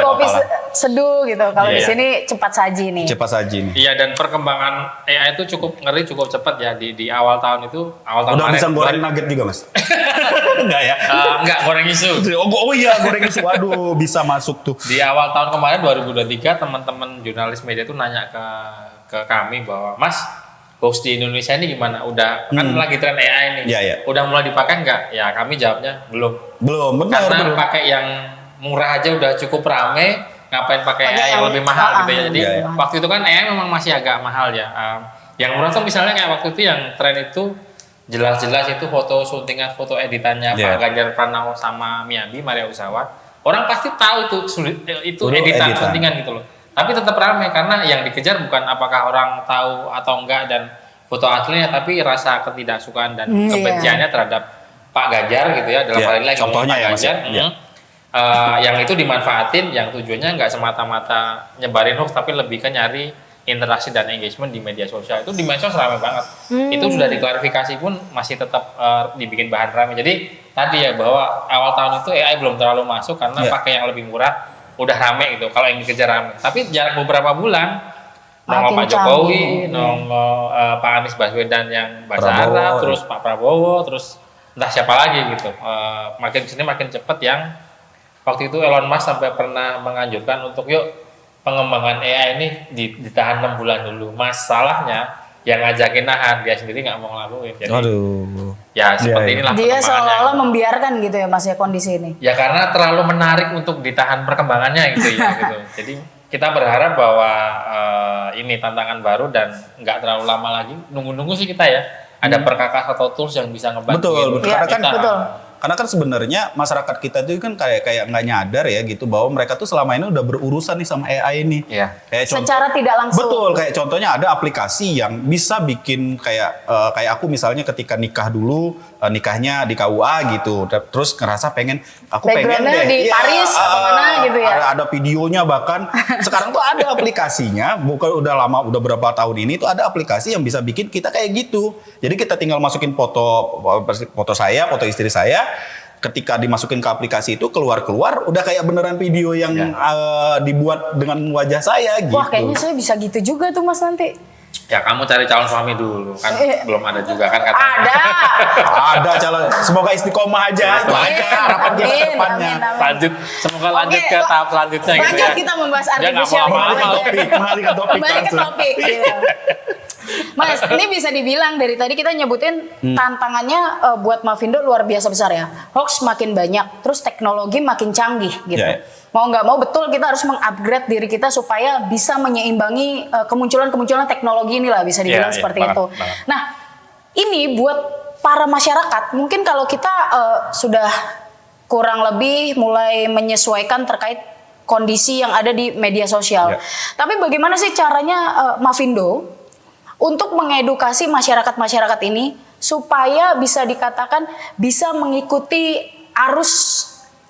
Speaker 1: seduh gitu. Kalau di sini cepat saji nih.
Speaker 3: Cepat saji nih.
Speaker 2: Iya, dan perkembangan AI itu cukup ngeri, cukup cepat ya di awal tahun itu.
Speaker 3: Udah bisa goreng nugget juga, Mas? Enggak ya?
Speaker 2: Enggak, goreng isu.
Speaker 3: Oh iya, goreng isu. Waduh, bisa masuk tuh.
Speaker 2: Di awal tahun kemarin 2023 teman-teman jurnalis media itu nanya ke kami bahwa, "Mas, hoax di Indonesia ini gimana? Udah kan lagi tren AI nih.
Speaker 3: Iya.
Speaker 2: Udah mulai dipakai nggak?" Ya kami jawabnya belum.
Speaker 3: Benar.
Speaker 2: Karena pakai yang murah aja udah cukup rame, ngapain pakai AI yang lebih mahal gitu ya. Jadi waktu itu kan AI memang masih agak mahal ya. Yang murah tuh misalnya kayak waktu itu yang tren itu jelas-jelas itu foto syutingan, foto editannya Pak Ganjar Pranowo sama Miyabi, Maria Usawa. orang pasti tahu itu itu editan settingan gitu loh. Tapi tetap ramai karena yang dikejar bukan apakah orang tahu atau enggak dan foto aslinya, tapi rasa ketidaksukaan dan kebenciannya terhadap Pak Ganjar gitu ya, dalam hal ini lagi
Speaker 3: contohnya
Speaker 2: Pak
Speaker 3: ya,
Speaker 2: Ganjar.
Speaker 3: Mas,
Speaker 2: Yang itu dimanfaatin, yang tujuannya nggak semata-mata nyebarin hoax, tapi lebih ke nyari interaksi dan engagement di media sosial. Itu di medsos ramai banget. Itu sudah diklarifikasi pun masih tetap dibikin bahan ramai. Jadi tadi ya bahwa awal tahun itu AI belum terlalu masuk karena pakai yang lebih murah, udah rame gitu. Kalau yang dikejar rame. Tapi jarak beberapa bulan, nongol Pak Jokowi, nongol Pak Anies Baswedan yang bahasa Arab, terus Pak Prabowo, terus entah siapa lagi gitu. Makin kesini makin cepet yang waktu itu Elon Musk sampai pernah menganjurkan untuk yuk pengembangan AI ini ditahan 6 bulan dulu. Masalahnya yang ngajakin nahan, dia sendiri nggak mau ngelakuin. Jadi ya seperti inilah
Speaker 1: dia
Speaker 2: perkembangannya.
Speaker 1: seolah-olah membiarkan gitu ya Mas ya kondisi ini.
Speaker 2: Ya karena terlalu menarik untuk ditahan perkembangannya gitu ya gitu. Jadi kita berharap bahwa ini tantangan baru dan nggak terlalu lama lagi. Nunggu-nunggu sih kita ya. Ada perkakas atau tools yang bisa ngebantu.
Speaker 3: Betul.
Speaker 1: Ya,
Speaker 3: Karena karena kan sebenarnya masyarakat kita itu kan kayak nggak nyadar ya gitu bahwa mereka tuh selama ini udah berurusan nih sama AI ini.
Speaker 2: Iya.
Speaker 1: Secara tidak langsung.
Speaker 3: Betul, kayak contohnya ada aplikasi yang bisa bikin kayak aku misalnya ketika nikah dulu, nikahnya di KUA gitu, terus ngerasa pengen pengen deh
Speaker 1: di Paris atau mana gitu ya.
Speaker 3: Ada videonya bahkan sekarang tuh ada aplikasinya, bukan udah berapa tahun ini tuh ada aplikasi yang bisa bikin kita kayak gitu. Jadi kita tinggal masukin foto saya, foto istri saya. Ketika dimasukin ke aplikasi itu keluar udah kayak beneran video yang dibuat dengan wajah saya gitu.
Speaker 1: Wah kayaknya saya bisa gitu juga tuh Mas nanti.
Speaker 2: Ya kamu cari calon suami dulu kan belum ada juga kan katanya.
Speaker 3: Ada calon. Semoga istiqomah aja. Itu aja harapan kita ke depannya.
Speaker 2: Lanjut, semoga lanjut ke tahap selanjutnya gitu ya.
Speaker 1: Kita membahas
Speaker 2: Dia nggak
Speaker 1: artificial
Speaker 2: mau
Speaker 1: intelligence.
Speaker 3: Kembali ke topik.
Speaker 1: Gitu. Mas, ini bisa dibilang dari tadi kita nyebutin tantangannya buat Mavindo luar biasa besar ya. Hoax makin banyak, terus teknologi makin canggih gitu.
Speaker 3: Yeah.
Speaker 1: Mau nggak mau betul kita harus mengupgrade diri kita supaya bisa menyeimbangi kemunculan teknologi inilah bisa dibilang seperti itu. Nah, ini buat para masyarakat mungkin kalau kita sudah kurang lebih mulai menyesuaikan terkait kondisi yang ada di media sosial. Tapi bagaimana sih caranya Mavindo untuk mengedukasi masyarakat ini supaya bisa dikatakan bisa mengikuti arus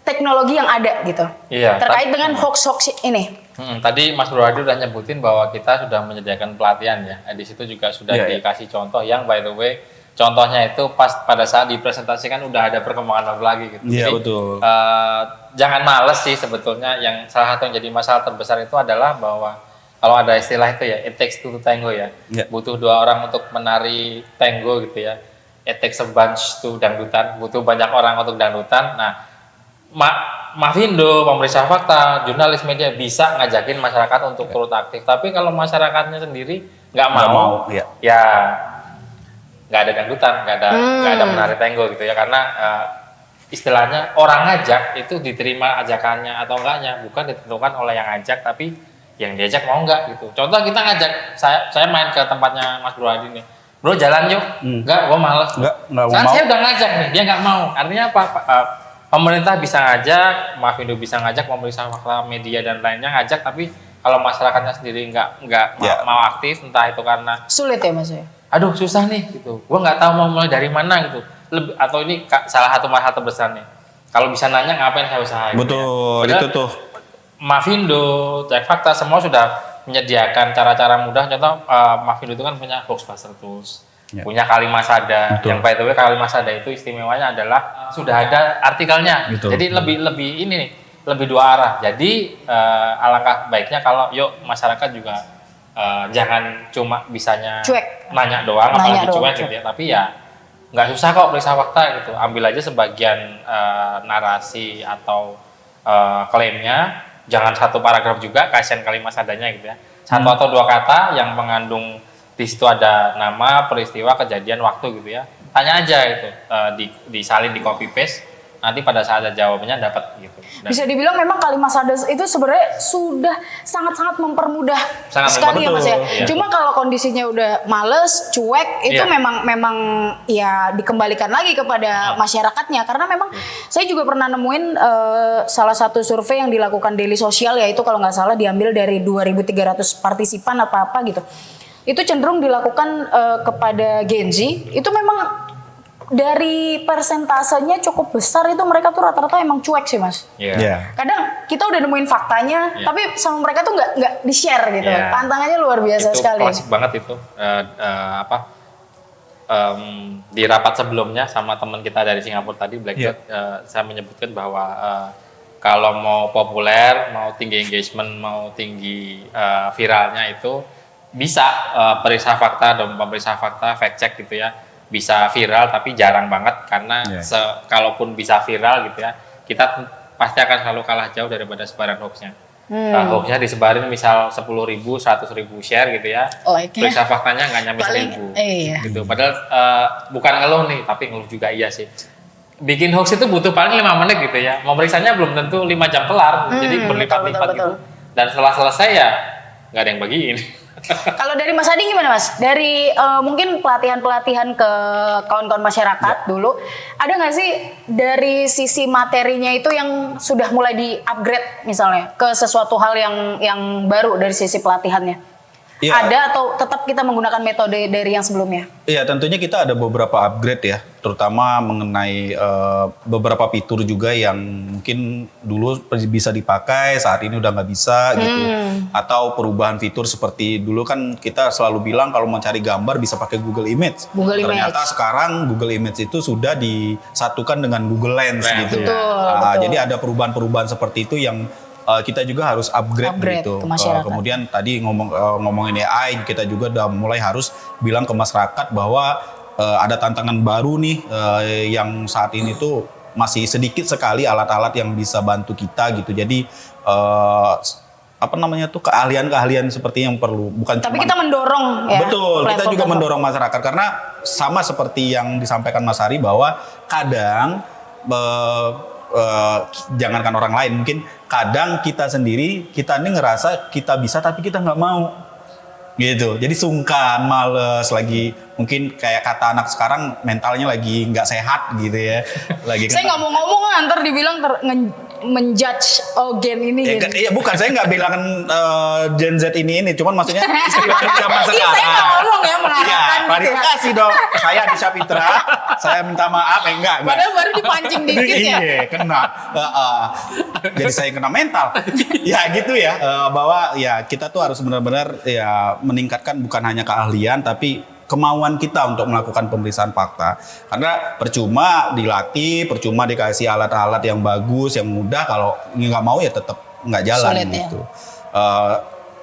Speaker 1: teknologi yang ada gitu.
Speaker 2: Iya,
Speaker 1: terkait dengan hoax ini.
Speaker 2: Tadi Mas Bro Adi udah nyebutin bahwa kita sudah menyediakan pelatihan ya. Di situ juga sudah dikasih contoh yang by the way contohnya itu pas pada saat dipresentasikan udah ada perkembangan baru lagi gitu.
Speaker 3: Iya,
Speaker 2: jadi
Speaker 3: betul.
Speaker 2: Jangan males sih sebetulnya. Yang salah satu yang jadi masalah terbesar itu adalah bahwa kalau ada istilah itu ya, it takes two to tango ya. Butuh 2 orang untuk menari tango gitu ya. It takes a bunch to dangdutan. Butuh banyak orang untuk dangdutan. Nah, Mavindo, pemeriksa fakta, jurnalis media bisa ngajakin masyarakat untuk turut aktif. Tapi kalau masyarakatnya sendiri nggak mau, ya nggak ada dangdutan, nggak ada menari tango gitu ya. Karena istilahnya orang ngajak itu diterima ajakannya atau enggaknya, bukan ditentukan oleh yang ngajak, tapi yang diajak mau nggak gitu. Contoh kita ngajak, saya main ke tempatnya Mas Bro Adi nih, bro jalan yuk, nggak, gue males.
Speaker 3: Nggak mau.
Speaker 2: Saya udah ngajak nih, dia nggak mau. Artinya apa? Pemerintah bisa ngajak, Mavindo bisa ngajak, pemeriksa fakta media dan lainnya ngajak, tapi kalau masyarakatnya sendiri nggak mau aktif, entah itu karena
Speaker 1: sulit ya Mas ya.
Speaker 2: Aduh susah nih gitu, gue nggak tahu mau mulai dari mana gitu. Atau ini salah satu masalah terbesar nih. Kalau bisa nanya ngapain saya usaha?
Speaker 3: Betul,
Speaker 2: gitu ya.
Speaker 3: itu tuh.
Speaker 2: Mavindo, Cek Fakta semua sudah menyediakan cara-cara mudah. Contoh Mavindo itu kan punya Hoaxbuster Tools, punya Kalimasada. Betul. Yang by the way Kalimasada itu istimewanya adalah sudah ada artikelnya. Betul. Jadi lebih ini nih, lebih 2 arah. Jadi alangkah baiknya kalau yuk masyarakat juga jangan cuma bisanya
Speaker 1: cuek,
Speaker 2: nanya doang, apalagi cuek gitu ya. Tapi ya nggak susah kok periksa fakta gitu. Ambil aja sebagian narasi atau klaimnya. Jangan 1 paragraf juga, kasihan kalimat adanya gitu ya. 1 atau 2 kata yang mengandung di situ ada nama, peristiwa, kejadian, waktu gitu ya. Tanya aja gitu, disalin, di copy paste. nanti pada saat ada jawabannya dapat gitu. Dan
Speaker 1: Bisa dibilang memang kalimat sadar itu sebenarnya sudah sangat-sangat mempermudah
Speaker 2: Sangat
Speaker 1: sekali ya Mas ya.
Speaker 2: mempermudah, iya.
Speaker 1: Cuma kalau kondisinya udah males, cuek, itu
Speaker 2: Iya.
Speaker 1: memang ya dikembalikan lagi kepada masyarakatnya. Karena memang saya juga pernah nemuin salah satu survei yang dilakukan Daily Social, yaitu kalau nggak salah diambil dari 2.300 partisipan apa gitu. Itu cenderung dilakukan kepada Gen Z. Itu memang dari persentasenya cukup besar, itu mereka tuh rata-rata emang cuek sih Mas.
Speaker 2: Iya.
Speaker 3: Ya.
Speaker 1: Kadang kita udah nemuin faktanya,
Speaker 2: Iya.
Speaker 1: tapi sama mereka tuh nggak di share gitu.
Speaker 2: Iya.
Speaker 1: Tantangannya luar biasa
Speaker 2: Itu
Speaker 1: sekali.
Speaker 2: klasik banget itu. Di rapat sebelumnya sama teman kita dari Singapura tadi, Black
Speaker 3: Iya.
Speaker 2: Dot, saya menyebutkan bahwa kalau mau populer, mau tinggi engagement, mau tinggi viralnya itu bisa periksa fakta dan pemeriksa fakta, fact check gitu ya, bisa viral tapi jarang banget karena
Speaker 3: Iya.
Speaker 2: kalaupun bisa viral gitu ya, kita pasti akan selalu kalah jauh daripada sebaran hoaxnya. Hoaxnya disebarin misal 10.000, 100.000 share gitu ya,
Speaker 1: Like-nya
Speaker 2: periksa faktanya nggak nyampe
Speaker 1: paling
Speaker 2: 1.000
Speaker 1: iya.
Speaker 2: gitu. Padahal bukan ngeluh nih, tapi ngeluh juga iya sih. Bikin hoax itu butuh paling 5 menit gitu ya, memeriksanya belum tentu 5 jam kelar, jadi berlipat-lipat
Speaker 1: betul.
Speaker 2: gitu. Dan setelah selesai ya nggak ada yang bagiin.
Speaker 1: Kalau dari Mas Adi gimana Mas? Dari mungkin pelatihan-pelatihan ke kawan-kawan masyarakat dulu, ada nggak sih dari sisi materinya itu yang sudah mulai di-upgrade misalnya ke sesuatu hal yang baru dari sisi pelatihannya?
Speaker 3: Iya.
Speaker 1: Ada atau tetap kita menggunakan metode dari yang sebelumnya?
Speaker 3: Iya, tentunya kita ada beberapa upgrade ya, terutama mengenai beberapa fitur juga yang mungkin dulu bisa dipakai, saat ini udah nggak bisa gitu. Atau perubahan fitur seperti dulu kan kita selalu bilang kalau mau cari gambar bisa pakai Google Image.
Speaker 1: Google
Speaker 3: Ternyata
Speaker 1: Image.
Speaker 3: sekarang Google Image itu sudah disatukan dengan Google Lens
Speaker 2: Lens,
Speaker 3: gitu.
Speaker 1: betul.
Speaker 3: Jadi ada perubahan-perubahan seperti itu yang kita juga harus upgrade gitu.
Speaker 1: ke masyarakat.
Speaker 3: Kemudian tadi ngomongin AI, kita juga udah mulai harus bilang ke masyarakat bahwa ada tantangan baru nih yang saat ini tuh masih sedikit sekali alat-alat yang bisa bantu kita gitu. Jadi apa namanya tuh keahlian-keahlian seperti yang perlu, bukan
Speaker 1: Tapi
Speaker 3: cuma
Speaker 1: kita mendorong ya.
Speaker 3: betul, kita juga
Speaker 1: platform-platform.
Speaker 3: mendorong masyarakat karena sama seperti yang disampaikan Mas Ari bahwa kadang jangankan orang lain, mungkin kadang kita sendiri kita ini ngerasa kita bisa tapi kita nggak mau gitu, jadi sungkan, males, lagi mungkin kayak kata anak sekarang mentalnya lagi nggak sehat gitu ya, lagi
Speaker 1: Saya nggak mau ngomong ntar dibilang menjudge Gen ini. gitu.
Speaker 3: Iya bukan, saya nggak bilang Gen Z ini, cuman maksudnya istilahnya zaman sekarang.
Speaker 1: Iya, saya nggak ngomong ya, mengarahkan
Speaker 3: Iya,
Speaker 1: gitu ya.
Speaker 3: klarifikasi dong. Saya di Sapitra, saya minta maaf, enggak.
Speaker 1: Padahal baru dipancing dikit ya.
Speaker 3: Iya, kena. Jadi saya kena mental. Ya gitu ya, bahwa ya kita tuh harus benar-benar ya meningkatkan bukan hanya keahlian tapi kemauan kita untuk melakukan pemeriksaan fakta. Karena percuma dilatih, percuma dikasih alat-alat yang bagus, yang mudah, kalau nggak mau ya tetap nggak jalan.
Speaker 1: Sulit, ya.
Speaker 3: Gitu.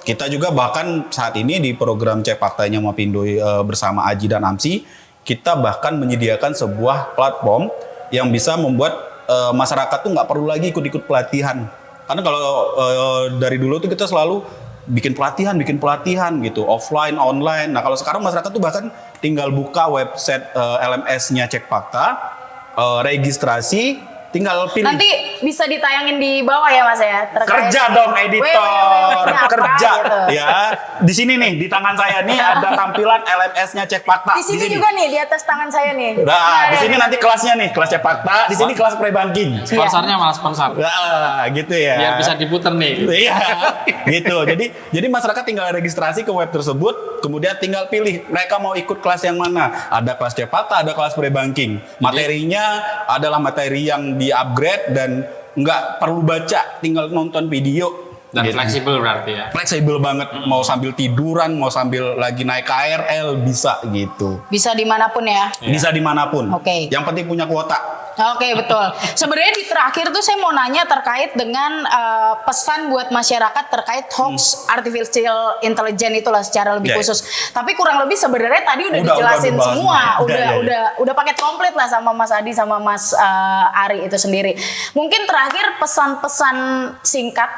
Speaker 3: Kita juga bahkan saat ini di program Cek Faktanya Mapindo bersama Aji dan Amsi, kita bahkan menyediakan sebuah platform yang bisa membuat masyarakat tuh nggak perlu lagi ikut-ikut pelatihan. Karena kalau dari dulu tuh kita selalu bikin pelatihan gitu, offline, online. Nah kalau sekarang masyarakat tuh bahkan tinggal buka website LMS-nya Cek Fakta, registrasi, tinggal pilih.
Speaker 1: Nanti bisa ditayangin di bawah ya Mas ya.
Speaker 3: Kerja dong editor,
Speaker 1: Apa
Speaker 3: kerja
Speaker 1: gitu.
Speaker 3: ya. Di sini nih, di tangan saya nih ada tampilan LMS-nya Cek Fakta.
Speaker 1: Di sini juga nih, di atas tangan saya nih.
Speaker 3: Nah, di sini
Speaker 1: ada.
Speaker 3: nanti kelasnya nih, kelas Cek Fakta. Di sini kelas pre-banking.
Speaker 2: Sponsornya malah sponsor.
Speaker 3: Nah, gitu ya.
Speaker 2: Biar bisa diputer nih.
Speaker 3: Iya, gitu. Jadi masyarakat tinggal registrasi ke web tersebut, kemudian tinggal pilih mereka mau ikut kelas yang mana. Ada kelas Cek Fakta, ada kelas pre-banking. Materinya adalah materi yang di-upgrade dan nggak perlu baca, tinggal nonton video.
Speaker 2: Dan
Speaker 3: Gitu.
Speaker 2: fleksibel berarti ya.
Speaker 3: Fleksibel banget, mau sambil tiduran, mau sambil lagi naik KRL bisa gitu.
Speaker 1: Bisa dimanapun ya.
Speaker 3: Bisa dimanapun.
Speaker 1: Oke.
Speaker 3: Yang penting punya kuota.
Speaker 1: Oke, betul. Sebenarnya di terakhir tuh saya mau nanya terkait dengan pesan buat masyarakat terkait hoax artificial intelligence itulah secara lebih
Speaker 3: Ya,
Speaker 1: khusus. Tapi kurang lebih sebenarnya tadi udah
Speaker 3: Udah
Speaker 1: dijelasin
Speaker 3: dibahas
Speaker 1: semua,
Speaker 3: semua.
Speaker 1: udah paket komplit lah sama Mas Adi sama Mas Ari itu sendiri. Mungkin terakhir pesan-pesan singkat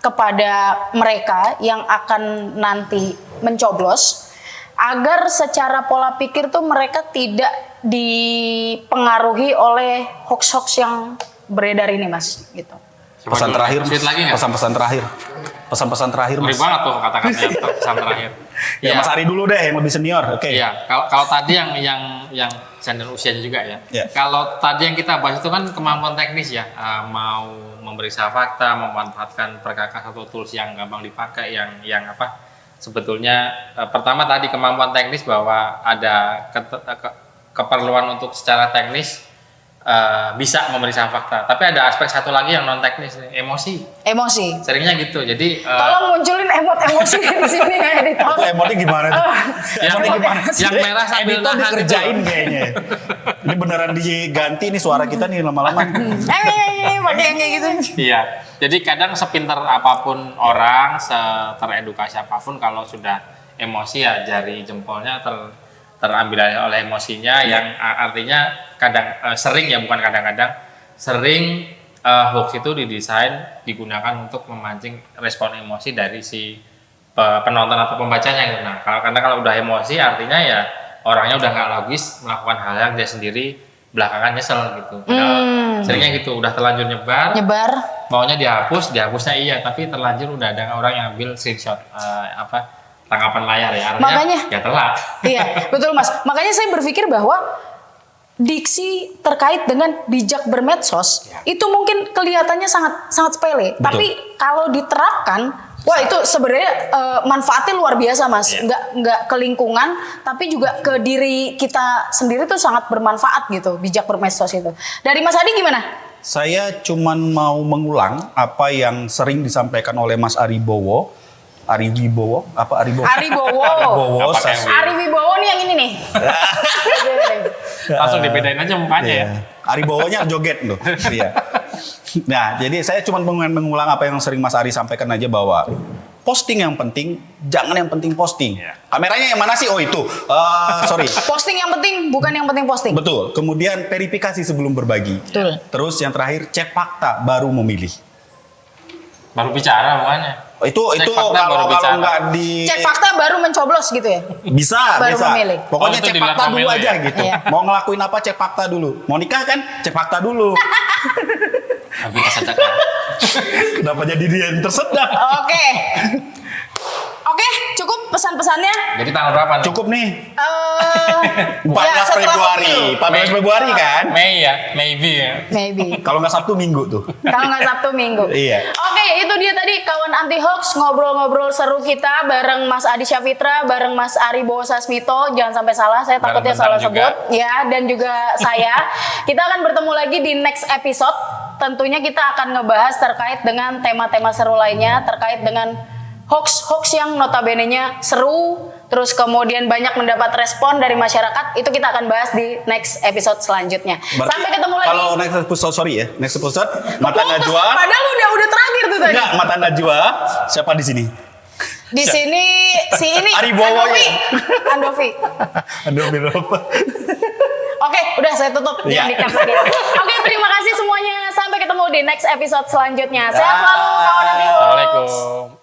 Speaker 1: kepada mereka yang akan nanti mencoblos agar secara pola pikir tuh mereka tidak dipengaruhi oleh hoax-hoax yang beredar ini Mas gitu.
Speaker 2: Coba
Speaker 3: Pesan
Speaker 2: dulu.
Speaker 3: terakhir, Mas.
Speaker 2: Sweet lagi nggak?
Speaker 3: Pesan-pesan terakhir. Pesan-pesan terakhir,
Speaker 2: Ngeri
Speaker 3: Mas.
Speaker 2: banget tuh kata-katanya pesan terakhir.
Speaker 3: Ya, Mas Ari dulu deh yang lebih senior. Oke.
Speaker 2: Iya, kalau tadi yang senior usianya juga ya.
Speaker 3: Iya.
Speaker 2: Kalau tadi yang kita bahas itu kan kemampuan teknis ya, mau memeriksa fakta, memanfaatkan perkakas atau tools yang gampang dipakai, yang apa? Sebetulnya pertama tadi kemampuan teknis bahwa ada keperluan untuk secara teknis bisa memeriksa fakta. Tapi ada aspek satu lagi yang non teknis, emosi.
Speaker 1: Emosi.
Speaker 2: Seringnya gitu. Jadi
Speaker 1: Tolong munculin emosi di sini ya editor.
Speaker 3: Itu emotnya gimana tuh? Emotnya gimana sih?
Speaker 2: yang merah sambil
Speaker 3: Editor
Speaker 2: nahan
Speaker 3: dikerjain
Speaker 2: itu.
Speaker 3: kayaknya. Ini beneran diganti nih suara kita nih lama-lama.
Speaker 1: Pakai yang kayak gitu.
Speaker 2: Iya, jadi kadang sepinter apapun orang, teredukasi apapun, kalau sudah emosi ya jari jempolnya terambil oleh emosinya, yang artinya kadang sering ya, bukan kadang-kadang, sering hoax itu didesain digunakan untuk memancing respon emosi dari si penonton atau pembacanya gitu. Nah, karena kalau udah emosi artinya ya orangnya udah nggak logis melakukan hal yang dia sendiri belakangan nyesel gitu. Padahal seringnya gitu, udah terlanjur nyebar, maunya dihapusnya iya, tapi terlanjur udah ada orang yang ambil screenshot tangkapan layar ya, artinya
Speaker 1: Makanya,
Speaker 2: ya telat.
Speaker 1: Iya, betul Mas. Makanya saya berpikir bahwa diksi terkait dengan bijak bermedsos itu mungkin kelihatannya sangat sangat sepele,
Speaker 3: Betul.
Speaker 1: tapi kalau diterapkan, wah itu sebenarnya manfaatnya luar biasa Mas.
Speaker 3: Iya.
Speaker 1: Nggak ke lingkungan, tapi juga ke diri kita sendiri tuh sangat bermanfaat gitu, bijak bermedsos itu. Dari Mas Adi gimana?
Speaker 3: Saya cuman mau mengulang apa yang sering disampaikan oleh Mas Aribowo. Ariwibowo? Apa Aribowo?
Speaker 1: Aribowo.
Speaker 3: Aribowo.
Speaker 2: Apa kayak
Speaker 1: Ariwibowo nih yang ini nih.
Speaker 2: Langsung dibedain aja mukanya ya.
Speaker 3: Aribowonya joget loh. Iya. Nah, jadi saya cuma mengulang apa yang sering Mas Ari sampaikan aja, bahwa posting yang penting, jangan yang penting posting. Kameranya yang mana sih? Oh itu. Sorry.
Speaker 1: Posting yang penting, bukan yang penting posting.
Speaker 3: Betul. Kemudian verifikasi sebelum berbagi.
Speaker 1: Betul.
Speaker 3: Terus yang terakhir, cek fakta baru memilih.
Speaker 2: Baru bicara bukannya.
Speaker 3: Itu
Speaker 2: Cek fakta baru
Speaker 3: kalau
Speaker 2: bicara.
Speaker 3: nggak di
Speaker 1: Cek fakta baru mencoblos gitu ya.
Speaker 3: bisa
Speaker 1: Baru
Speaker 3: bisa.
Speaker 1: memilih.
Speaker 3: Pokoknya
Speaker 2: Oh, itu
Speaker 3: cek
Speaker 2: dilihat
Speaker 3: fakta dulu
Speaker 2: pemilu
Speaker 3: aja
Speaker 2: ya?
Speaker 3: gitu.
Speaker 1: Iya.
Speaker 3: Mau ngelakuin apa, cek fakta dulu. Mau nikah kan, cek fakta dulu.
Speaker 2: Tapi kesedek.
Speaker 3: Kenapa jadi dia yang tersedak?
Speaker 1: Oke. Oke, cukup pesan-pesannya.
Speaker 2: Jadi tanggal berapa nih?
Speaker 3: Cukup nih. 14
Speaker 1: ya, setelah
Speaker 3: Februari.
Speaker 1: pemilu.
Speaker 3: 14 Februari kan?
Speaker 2: Mei ya, maybe ya.
Speaker 1: Maybe.
Speaker 3: Kalau nggak Sabtu Minggu tuh.
Speaker 1: Kalau nggak Sabtu Minggu.
Speaker 3: Iya.
Speaker 1: Oke, itu dia tadi kawan anti hoax, ngobrol-ngobrol seru kita bareng Mas Adi Syafitra, bareng Mas Aribowo Sasmito. Jangan sampai salah, saya
Speaker 2: Bareng
Speaker 1: takutnya
Speaker 2: Bentang
Speaker 1: salah
Speaker 2: juga.
Speaker 1: sebut. Ya, dan juga saya. Kita akan bertemu lagi di next episode. Tentunya kita akan ngebahas terkait dengan tema-tema seru lainnya, terkait dengan hoax-hoax yang notabene-nya seru, terus kemudian banyak mendapat respon dari masyarakat. Itu kita akan bahas di next episode selanjutnya.
Speaker 3: Berarti
Speaker 1: Sampai ketemu lagi.
Speaker 3: Kalau next episode, sorry ya, next episode Mata
Speaker 1: Putus,
Speaker 3: Najwa.
Speaker 1: padahal udah terakhir tuh tadi.
Speaker 3: Enggak, Mata Najwa. Siapa di sini?
Speaker 1: Di sini si ini
Speaker 3: Aribowo
Speaker 1: Andovi.
Speaker 3: ya?
Speaker 1: Andovi.
Speaker 3: Aduh, berapa?
Speaker 1: Oke, udah saya tutup
Speaker 3: Iya.
Speaker 1: jangan di-cut lagi. Oke, terima kasih semuanya. Sampai ketemu di next episode selanjutnya. Sehat selalu kawan Anti Hoax.
Speaker 2: Assalamualaikum.